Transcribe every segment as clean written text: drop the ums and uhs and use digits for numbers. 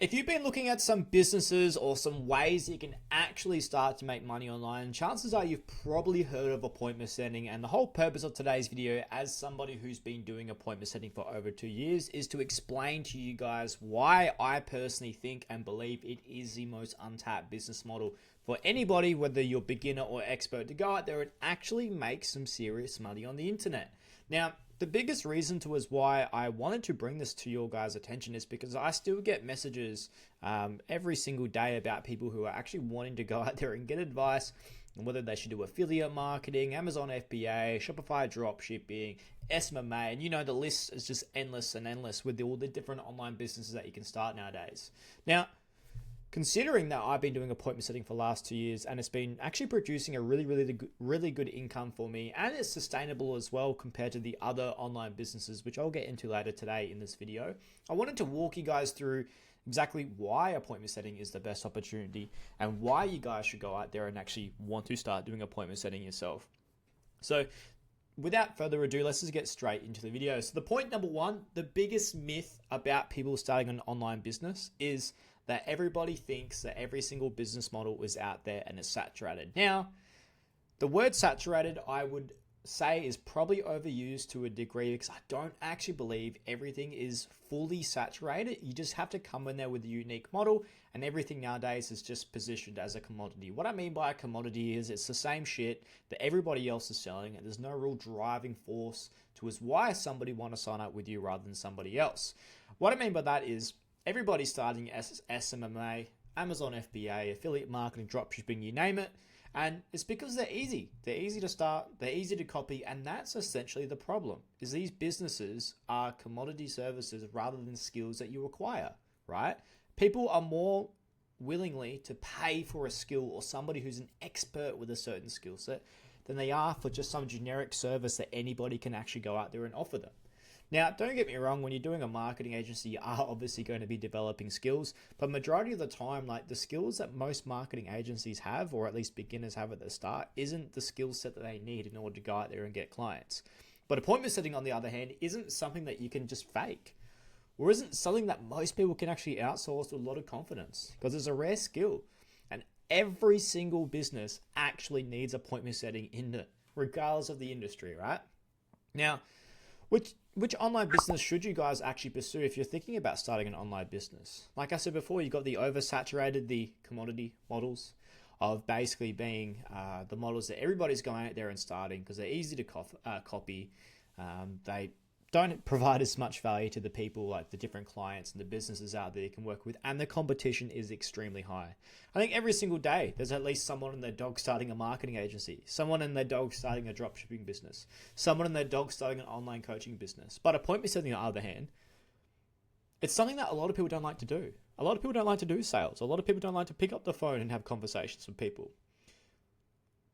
If you've been looking at some businesses or some ways you can actually start to make money online, chances are you've probably heard of appointment setting. And the whole purpose of today's video, as somebody who's been doing appointment setting for over 2 years, is to explain to you guys why I personally think and believe it is the most untapped business model for anybody, whether you're beginner or expert, to go out there and actually make some serious money on the internet. Now, the biggest reason to is why I wanted to bring this to your guys' attention is because I still get messages every single day about people who are actually wanting to go out there and get advice on whether they should do affiliate marketing, Amazon FBA, Shopify dropshipping, SMMA, and the list is just endless and endless with all the different online businesses that you can start nowadays. Now, considering that I've been doing appointment setting for the last 2 years and it's been actually producing a really good income for me, and it's sustainable as well compared to the other online businesses, which I'll get into later today in this video, I wanted to walk you guys through exactly why appointment setting is the best opportunity and why you guys should go out there and actually want to start doing appointment setting yourself. So without further ado, let's just get straight into the video. So the point number one, the biggest myth about people starting an online business is that everybody thinks that every single business model is out there and is saturated. Now, the word saturated, I would say, is probably overused to a degree because I don't actually believe everything is fully saturated. You just have to come in there with a unique model, and everything nowadays is just positioned as a commodity. What I mean by a commodity is it's the same shit that everybody else is selling, and there's no real driving force to is why somebody want to sign up with you rather than somebody else. What I mean by that is everybody's starting SMMA, Amazon FBA, affiliate marketing, dropshipping, you name it. And it's because they're easy. They're easy to start, they're easy to copy, and that's essentially the problem, is these businesses are commodity services rather than skills that you acquire, right? People are more willingly to pay for a skill or somebody who's an expert with a certain skill set than they are for just some generic service that anybody can actually go out there and offer them. Now, don't get me wrong, when you're doing a marketing agency, you are obviously going to be developing skills, but majority of the time, like the skills that most marketing agencies have, or at least beginners have at the start, isn't the skill set that they need in order to go out there and get clients. But appointment setting, on the other hand, isn't something that you can just fake, or isn't something that most people can actually outsource with a lot of confidence, because it's a rare skill. And every single business actually needs appointment setting in it, regardless of the industry, right? Now, which online business should you guys actually pursue if you're thinking about starting an online business? Like I said before, you've got the oversaturated, the commodity models of basically being the models that everybody's going out there and starting because they're easy to copy. They don't provide as much value to the people, like the different clients and the businesses out there you can work with, and the competition is extremely high. I think every single day there's at least someone and their dog starting a marketing agency, someone and their dog starting a dropshipping business, someone and their dog starting an online coaching business. But appointment setting, on the other hand, it's something that a lot of people don't like to do. A lot of people don't like to do sales. A lot of people don't like to pick up the phone and have conversations with people.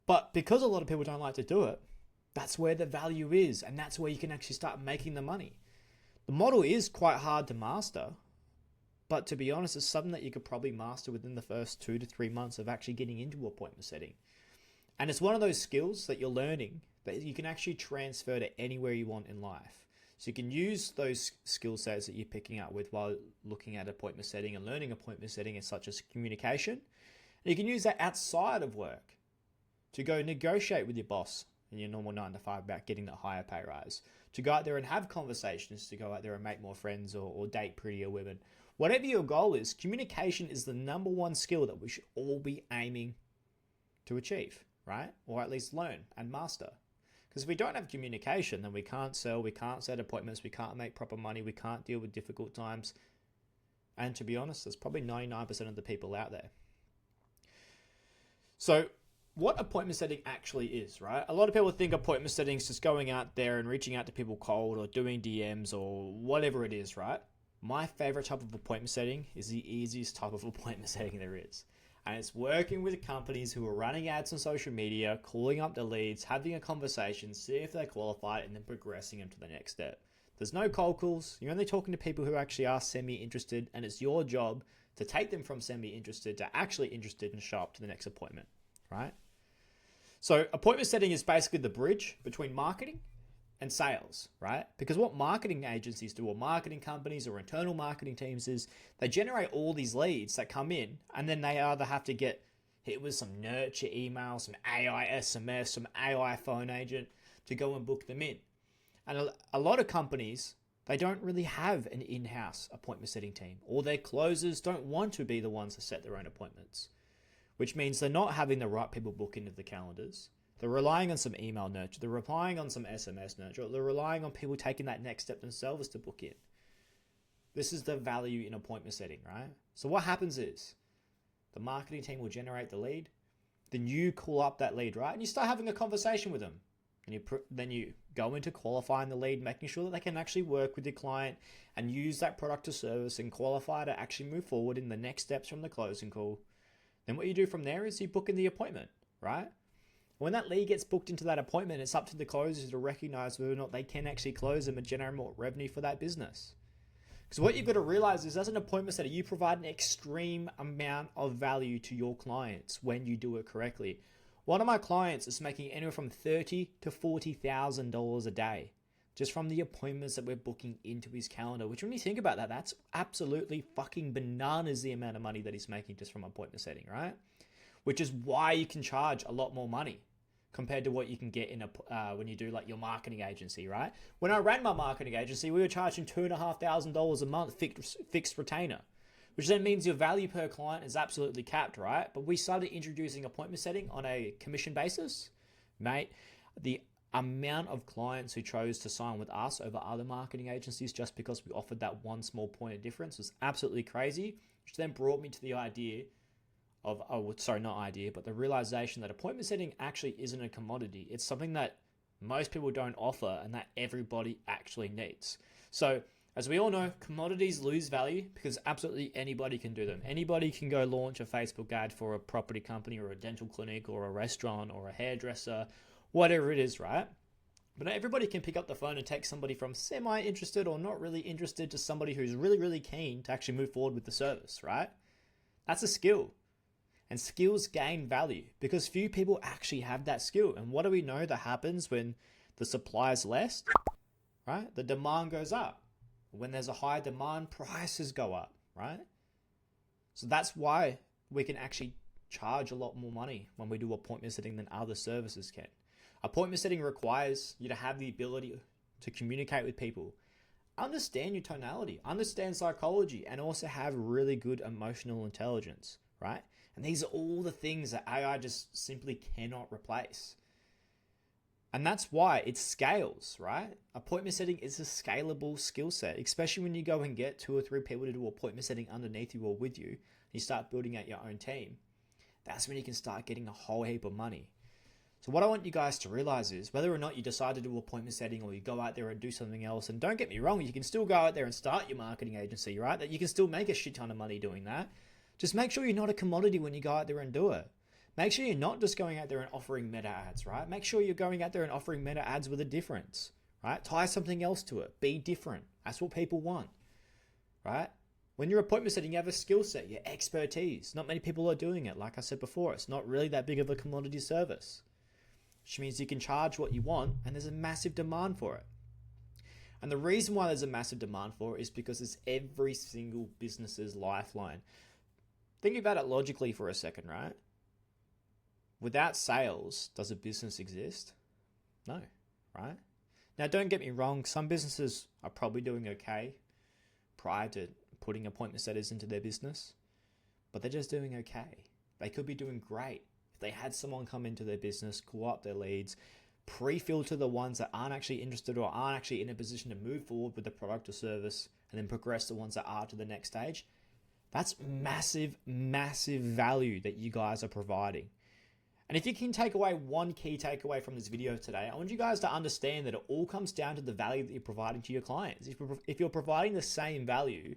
But because a lot of people don't like to do it, that's where the value is, and that's where you can actually start making the money. The model is quite hard to master, but to be honest, it's something that you could probably master within the first 2 to 3 months of actually getting into appointment setting. And it's one of those skills that you're learning that you can actually transfer to anywhere you want in life. So you can use those skill sets that you're picking up with while looking at appointment setting and learning appointment setting, such as communication. And you can use that outside of work to go negotiate with your boss in your normal 9 to 5 about getting that higher pay rise, to go out there and have conversations, to go out there and make more friends or date prettier women. Whatever your goal is, communication is the number one skill that we should all be aiming to achieve, right? Or at least learn and master. Because if we don't have communication, then we can't sell, we can't set appointments, we can't make proper money, we can't deal with difficult times. And to be honest, there's probably 99% of the people out there. So what appointment setting actually is, right? A lot of people think appointment setting is just going out there and reaching out to people cold or doing DMs or whatever it is, right? My favorite type of appointment setting is the easiest type of appointment setting there is. And it's working with companies who are running ads on social media, calling up the leads, having a conversation, see if they're qualified, and then progressing them to the next step. There's no cold calls. You're only talking to people who actually are semi-interested, and it's your job to take them from semi-interested to actually interested and show up to the next appointment, right? So appointment setting is basically the bridge between marketing and sales, right? Because what marketing agencies do, or marketing companies or internal marketing teams, is they generate all these leads that come in, and then they either have to get hit with some nurture email, some AI SMS, some AI phone agent to go and book them in. And a lot of companies, they don't really have an in-house appointment setting team, or their closers don't want to be the ones to set their own appointments, which means they're not having the right people book into the calendars. They're relying on some email nurture. They're relying on some SMS nurture. They're relying on people taking that next step themselves to book in. This is the value in appointment setting, right? So what happens is the marketing team will generate the lead. Then you call up that lead, right? And you start having a conversation with them. And then you go into qualifying the lead, making sure that they can actually work with your client and use that product or service and qualify to actually move forward in the next steps from the closing call. Then what you do from there is you book in the appointment, right? When that lead gets booked into that appointment, it's up to the closers to recognize whether or not they can actually close them and generate more revenue for that business. Because what you've got to realize is, as an appointment setter, you provide an extreme amount of value to your clients when you do it correctly. One of my clients is making anywhere from $30,000 to $40,000 a day just from the appointments that we're booking into his calendar, which when you think about that, that's absolutely fucking bananas, the amount of money that he's making just from appointment setting, right? Which is why you can charge a lot more money compared to what you can get in when you do like your marketing agency, right? When I ran my marketing agency, we were charging $2,500 a month fixed retainer, which then means your value per client is absolutely capped, right? But we started introducing appointment setting on a commission basis, mate. The amount of clients who chose to sign with us over other marketing agencies just because we offered that one small point of difference was absolutely crazy, which then brought me to the idea of, but the realization that appointment setting actually isn't a commodity. It's something that most people don't offer and that everybody actually needs. So as we all know, commodities lose value because absolutely anybody can do them. Anybody can go launch a Facebook ad for a property company or a dental clinic or a restaurant or a hairdresser, whatever it is, right? But not everybody can pick up the phone and take somebody from semi-interested or not really interested to somebody who's really, really keen to actually move forward with the service, right? That's a skill. And skills gain value because few people actually have that skill. And what do we know that happens when the supply is less, right? The demand goes up. When there's a high demand, prices go up, right? So that's why we can actually charge a lot more money when we do appointment setting than other services can. Appointment setting requires you to have the ability to communicate with people, understand your tonality, understand psychology, and also have really good emotional intelligence, right? And these are all the things that AI just simply cannot replace. And that's why it scales, right? Appointment setting is a scalable skill set, especially when you go and get 2 or 3 people to do appointment setting underneath you or with you. You start building out your own team. That's when you can start getting a whole heap of money. So what I want you guys to realize is whether or not you decide to do appointment setting or you go out there and do something else, and don't get me wrong, you can still go out there and start your marketing agency, right? That you can still make a shit ton of money doing that. Just make sure you're not a commodity when you go out there and do it. Make sure you're not just going out there and offering meta ads, right? Make sure you're going out there and offering meta ads with a difference, right? Tie something else to it. Be different. That's what people want, right? When you're appointment setting, you have a skill set, your expertise. Not many people are doing it. Like I said before, it's not really that big of a commodity service, which means you can charge what you want and there's a massive demand for it. And the reason why there's a massive demand for it is because it's every single business's lifeline. Think about it logically for a second, right? Without sales, does a business exist? No, right? Now, don't get me wrong. Some businesses are probably doing okay prior to putting appointment setters into their business, but they're just doing okay. They could be doing great if they had someone come into their business, call up their leads, pre-filter the ones that aren't actually interested or aren't actually in a position to move forward with the product or service, and then progress the ones that are to the next stage. That's massive, massive value that you guys are providing. And if you can take away one key takeaway from this video today, I want you guys to understand that it all comes down to the value that you're providing to your clients. If you're providing the same value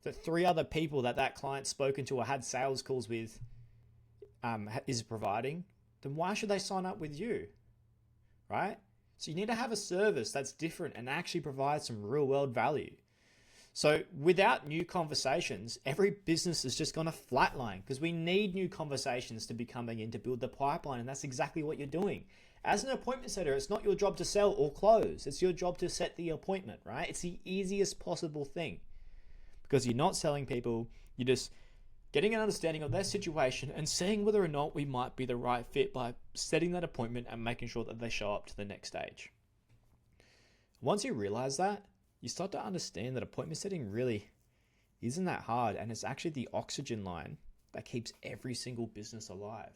that 3 other people that client's spoken to or had sales calls with is providing, then why should they sign up with you, right? So you need to have a service that's different and actually provide some real world value. So without new conversations, every business is just going to flatline because we need new conversations to be coming in to build the pipeline. And that's exactly what you're doing. As an appointment setter, it's not your job to sell or close. It's your job to set the appointment, right? It's the easiest possible thing because you're not selling people. You're just getting an understanding of their situation and seeing whether or not we might be the right fit by setting that appointment and making sure that they show up to the next stage. Once you realize that, you start to understand that appointment setting really isn't that hard, and it's actually the oxygen line that keeps every single business alive.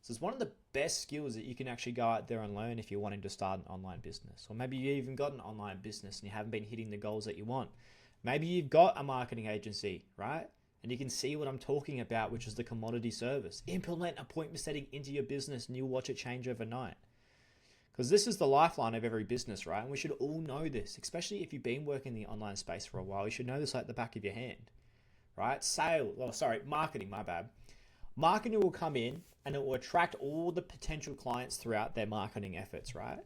So it's one of the best skills that you can actually go out there and learn if you're wanting to start an online business. Or maybe you even got an online business and you haven't been hitting the goals that you want. Maybe you've got a marketing agency, right? And you can see what I'm talking about, which is the commodity service. Implement appointment setting into your business and you'll watch it change overnight. Because this is the lifeline of every business, right? And we should all know this, especially if you've been working in the online space for a while. You should know this like the back of your hand, right? Marketing, my bad. Marketing will come in and it will attract all the potential clients throughout their marketing efforts, right?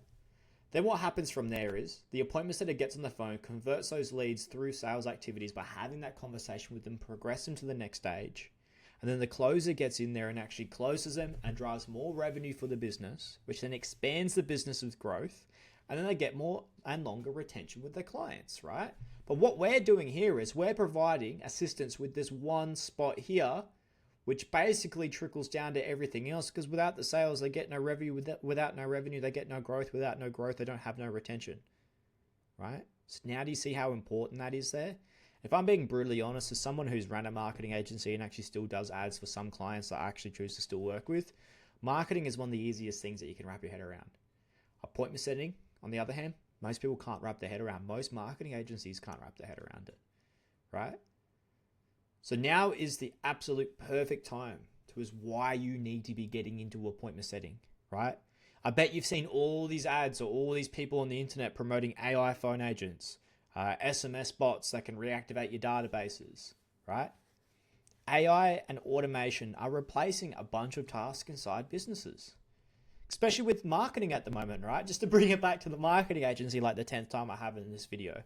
Then what happens from there is the appointment setter gets on the phone, converts those leads through sales activities by having that conversation with them, progress them to the next stage. And then the closer gets in there and actually closes them and drives more revenue for the business, which then expands the business with growth. And then they get more and longer retention with their clients, right? But what we're doing here is we're providing assistance with this one spot here, which basically trickles down to everything else, because without the sales, they get no revenue. Without no revenue, they get no growth. Without no growth, they don't have no retention, right? So now do you see how important that is there? If I'm being brutally honest, as someone who's run a marketing agency and actually still does ads for some clients that I actually choose to still work with, marketing is one of the easiest things that you can wrap your head around. Appointment setting, on the other hand, most people can't wrap their head around. Most marketing agencies can't wrap their head around it, right? So now is the absolute perfect time to is why you need to be getting into appointment setting, right? I bet you've seen all these ads or all these people on the internet promoting AI phone agents, SMS bots that can reactivate your databases, right? AI and automation are replacing a bunch of tasks inside businesses, especially with marketing at the moment, right? Just to bring it back to the marketing agency, like the 10th time I have in this video.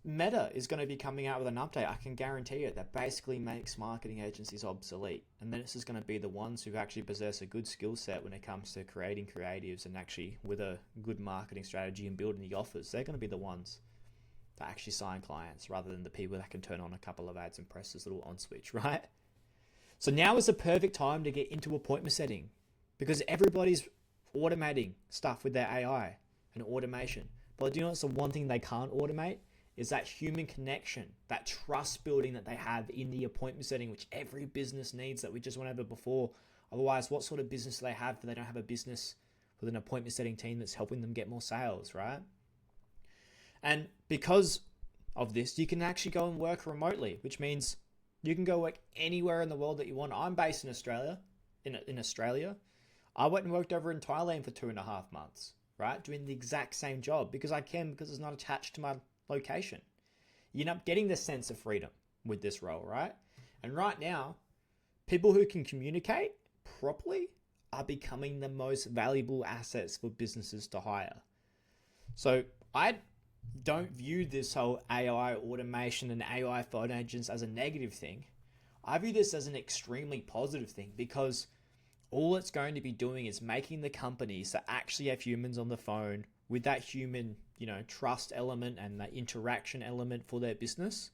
Meta is going to be coming out with an update, I can guarantee you, that basically makes marketing agencies obsolete. And then this is going to be the ones who actually possess a good skill set when it comes to creating creatives and actually with a good marketing strategy and building the offers. They're going to be the ones that actually sign clients rather than the people that can turn on a couple of ads and press this little on switch, right? So now is the perfect time to get into appointment setting because everybody's automating stuff with their AI and automation. But do you know what's the one thing they can't automate? Is that human connection, that trust building that they have in the appointment setting, which every business needs that we just went over before. Otherwise, what sort of business do they have if they don't have a business with an appointment setting team that's helping them get more sales, right? And because of this, you can actually go and work remotely, which means you can go work anywhere in the world that you want. I'm based in Australia, in Australia. I went and worked over in Thailand for 2.5 months, right? Doing the exact same job because it's not attached to my location. You end up getting the sense of freedom with this role, right? And right now, people who can communicate properly are becoming the most valuable assets for businesses to hire. So I don't view this whole AI automation and AI phone agents as a negative thing. I view this as an extremely positive thing because all it's going to be doing is making the companies that actually have humans on the phone with that human, trust element and that interaction element for their business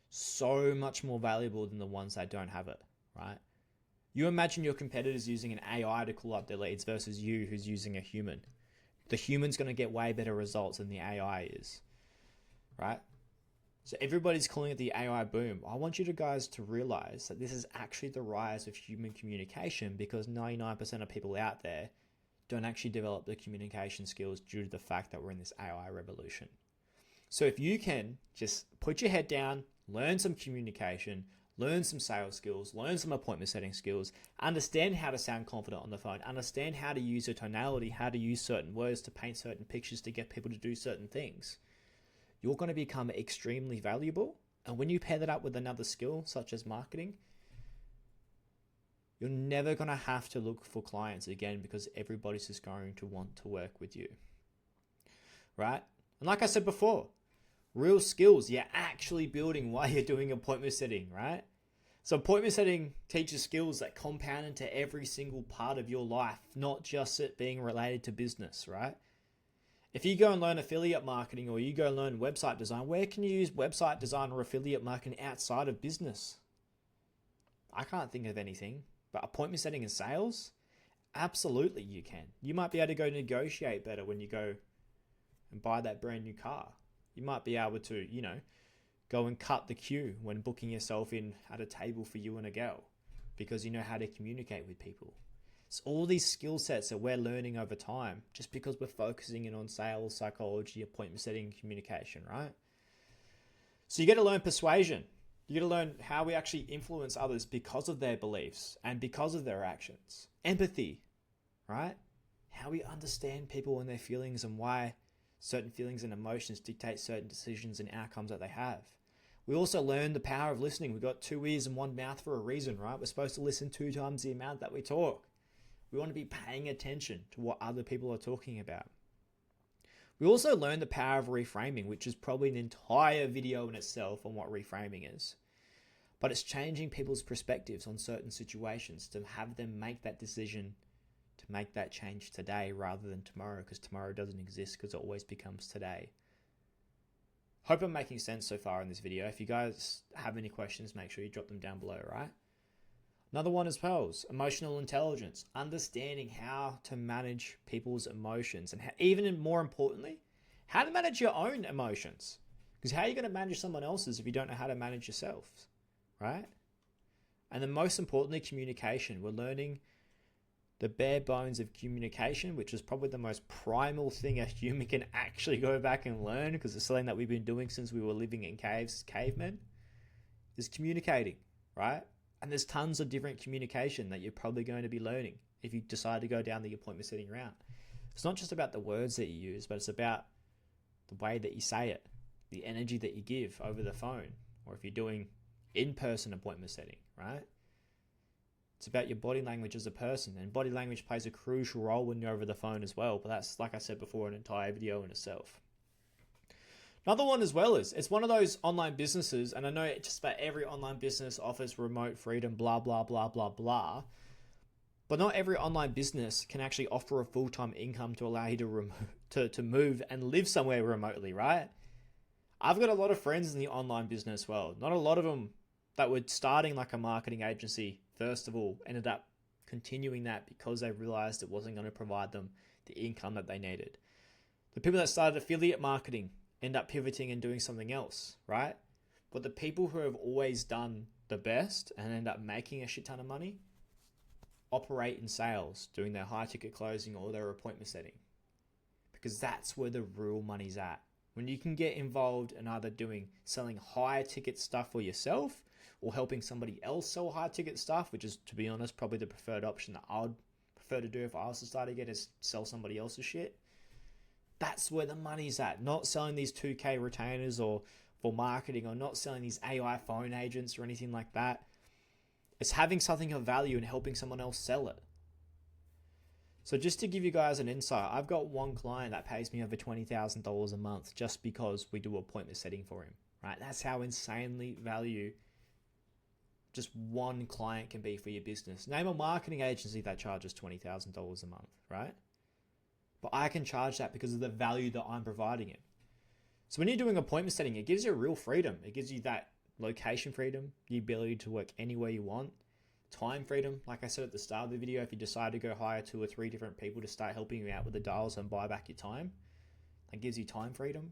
so much more valuable than the ones that don't have it, right? You imagine your competitors using an AI to call up their leads versus you who's using a human. The human's going to get way better results than the AI is, right? So everybody's calling it the AI boom. I want you guys to realize that this is actually the rise of human communication because 99% of people out there don't actually develop the communication skills due to the fact that we're in this AI revolution. So if you can just put your head down, learn some communication, learn some sales skills, learn some appointment setting skills, understand how to sound confident on the phone, understand how to use your tonality, how to use certain words to paint certain pictures to get people to do certain things, you're going to become extremely valuable. And when you pair that up with another skill, such as marketing, you're never going to have to look for clients again because everybody's just going to want to work with you, right? And like I said before, real skills you're actually building while you're doing appointment setting, right? So appointment setting teaches skills that compound into every single part of your life, not just it being related to business, right? If you go and learn affiliate marketing or you go learn website design, where can you use website design or affiliate marketing outside of business? I can't think of anything. But appointment setting and sales, absolutely you can. You might be able to go negotiate better when you go and buy that brand new car. You might be able to, go and cut the queue when booking yourself in at a table for you and a girl because you know how to communicate with people. It's all these skill sets that we're learning over time just because we're focusing in on sales, psychology, appointment setting, communication, right? So you get to learn persuasion. You got to learn how we actually influence others because of their beliefs and because of their actions. Empathy, right? How we understand people and their feelings and why certain feelings and emotions dictate certain decisions and outcomes that they have. We also learn the power of listening. We've got 2 ears and 1 mouth for a reason, right? We're supposed to listen 2 times the amount that we talk. We want to be paying attention to what other people are talking about. We also learn the power of reframing, which is probably an entire video in itself on what reframing is. But it's changing people's perspectives on certain situations to have them make that decision, to make that change today rather than tomorrow, because tomorrow doesn't exist because it always becomes today. Hope I'm making sense so far in this video. If you guys have any questions, make sure you drop them down below, right? Another one is pearls, emotional intelligence, understanding how to manage people's emotions and how, even more importantly, how to manage your own emotions. Because how are you going to manage someone else's if you don't know how to manage yourself, right? And then most importantly, communication. We're learning the bare bones of communication, which is probably the most primal thing a human can actually go back and learn, because it's something that we've been doing since we were living in caves, cavemen, is communicating, right? And there's tons of different communication that you're probably going to be learning if you decide to go down the appointment setting route. It's not just about the words that you use, but it's about the way that you say it, the energy that you give over the phone, or if you're doing in-person appointment setting, right? It's about your body language as a person, and body language plays a crucial role when you're over the phone as well. But that's, like I said before, an entire video in itself. Another one as well is, it's one of those online businesses, and I know just about every online business offers remote freedom, blah, blah, blah, blah, blah. But not every online business can actually offer a full-time income to allow you to move and live somewhere remotely, right? I've got a lot of friends in the online business world. Not a lot of them that were starting like a marketing agency, first of all, ended up continuing that because they realized it wasn't going to provide them the income that they needed. The people that started affiliate marketing end up pivoting and doing something else, right? But the people who have always done the best and end up making a shit ton of money operate in sales, doing their high ticket closing or their appointment setting, because that's where the real money's at. When you can get involved in either selling high ticket stuff for yourself or helping somebody else sell high ticket stuff, which is, to be honest, probably the preferred option that I would prefer to do if I was to start again, is sell somebody else's shit. That's where the money's at. Not selling these 2K retainers or for marketing, or not selling these AI phone agents or anything like that. It's having something of value and helping someone else sell it. So just to give you guys an insight, I've got one client that pays me over $20,000 a month just because we do appointment setting for him, right? That's how insanely value just one client can be for your business. Name a marketing agency that charges $20,000 a month, right? But I can charge that because of the value that I'm providing it. So when you're doing appointment setting, it gives you real freedom. It gives you that location freedom, the ability to work anywhere you want, time freedom. Like I said at the start of the video, if you decide to go hire 2 or 3 different people to start helping you out with the dials and buy back your time, that gives you time freedom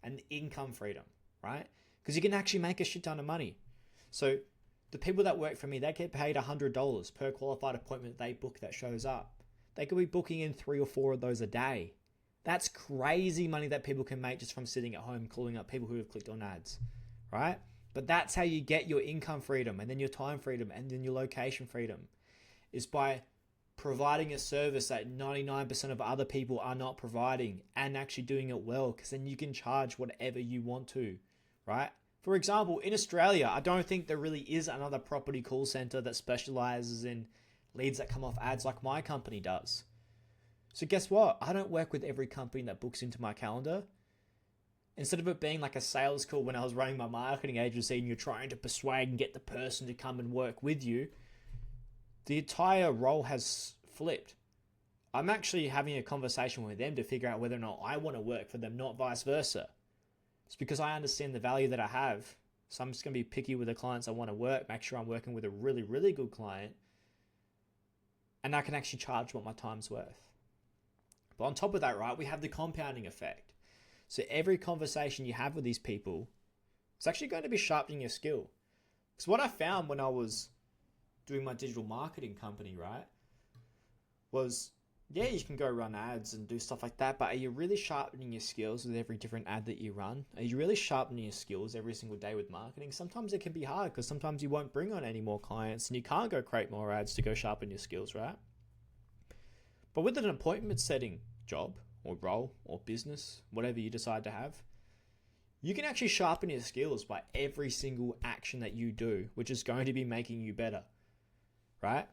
and income freedom, right? Because you can actually make a shit ton of money. So the people that work for me, they get paid $100 per qualified appointment they book that shows up. They could be booking in 3 or 4 of those a day. That's crazy money that people can make just from sitting at home calling up people who have clicked on ads, right? But that's how you get your income freedom, and then your time freedom, and then your location freedom, is by providing a service that 99% of other people are not providing and actually doing it well, because then you can charge whatever you want to, right? For example, in Australia, I don't think there really is another property call center that specializes in leads that come off ads like my company does. So guess what? I don't work with every company that books into my calendar. Instead of it being like a sales call when I was running my marketing agency and you're trying to persuade and get the person to come and work with you, the entire role has flipped. I'm actually having a conversation with them to figure out whether or not I want to work for them, not vice versa. It's because I understand the value that I have. So I'm just going to be picky with the clients I want to work, make sure I'm working with a really, really good client, and I can actually charge what my time's worth. But on top of that, right, we have the compounding effect. So every conversation you have with these people, it's actually going to be sharpening your skill. Because what I found when I was doing my digital marketing company, right, was, yeah, you can go run ads and do stuff like that, but are you really sharpening your skills with every different ad that you run? Are you really sharpening your skills every single day with marketing? Sometimes it can be hard because sometimes you won't bring on any more clients and you can't go create more ads to go sharpen your skills, right? But with an appointment setting job or role or business, whatever you decide to have, you can actually sharpen your skills by every single action that you do, which is going to be making you better, right?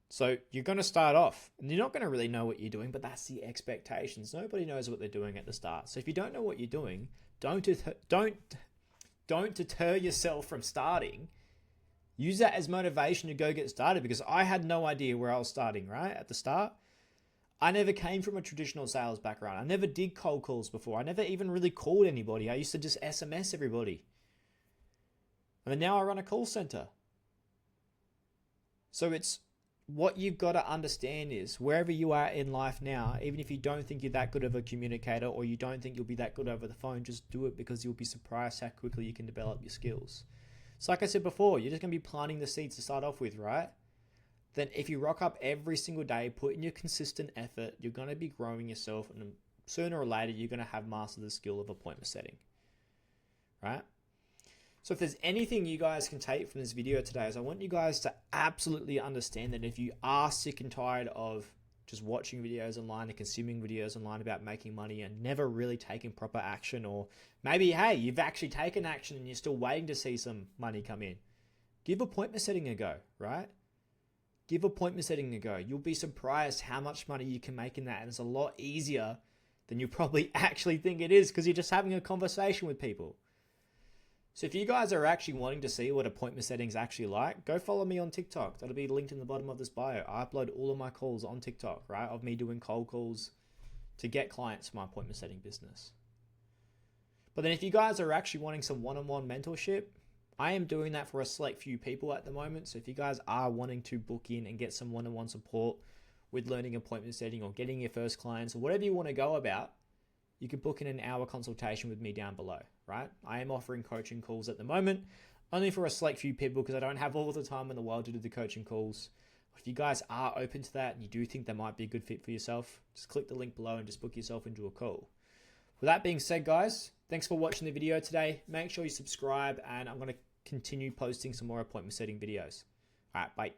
So you're going to start off and you're not going to really know what you're doing, but that's the expectations. Nobody knows what they're doing at the start. So if you don't know what you're doing, don't deter yourself from starting. Use that as motivation to go get started, because I had no idea where I was starting, right? At the start, I never came from a traditional sales background. I never did cold calls before. I never even really called anybody. I used to just SMS everybody. And then now I run a call center. So it's what you've got to understand is wherever you are in life now, even if you don't think you're that good of a communicator or you don't think you'll be that good over the phone, just do it, because you'll be surprised how quickly you can develop your skills. So like I said before, you're just going to be planting the seeds to start off with, right? Then if you rock up every single day, put in your consistent effort, you're going to be growing yourself, and sooner or later, you're going to have mastered the skill of appointment setting, right? So if there's anything you guys can take from this video today, is I want you guys to absolutely understand that if you are sick and tired of just watching videos online and consuming videos online about making money and never really taking proper action, or maybe, hey, you've actually taken action and you're still waiting to see some money come in, give appointment setting a go, right? Give appointment setting a go. You'll be surprised how much money you can make in that. And it's a lot easier than you probably actually think it is, because you're just having a conversation with people. So if you guys are actually wanting to see what appointment setting is actually like, go follow me on TikTok. That'll be linked in the bottom of this bio. I upload all of my calls on TikTok, right? Of me doing cold calls to get clients for my appointment setting business. But then if you guys are actually wanting some one-on-one mentorship, I am doing that for a select few people at the moment. So if you guys are wanting to book in and get some one-on-one support with learning appointment setting or getting your first clients or whatever you want to go about, you can book in an hour consultation with me down below, right? I am offering coaching calls at the moment, only for a select few people, because I don't have all the time in the world to do the coaching calls. But if you guys are open to that and you do think that might be a good fit for yourself, just click the link below and just book yourself into a call. With that being said, guys, thanks for watching the video today. Make sure you subscribe, and I'm going to continue posting some more appointment setting videos. All right, bye.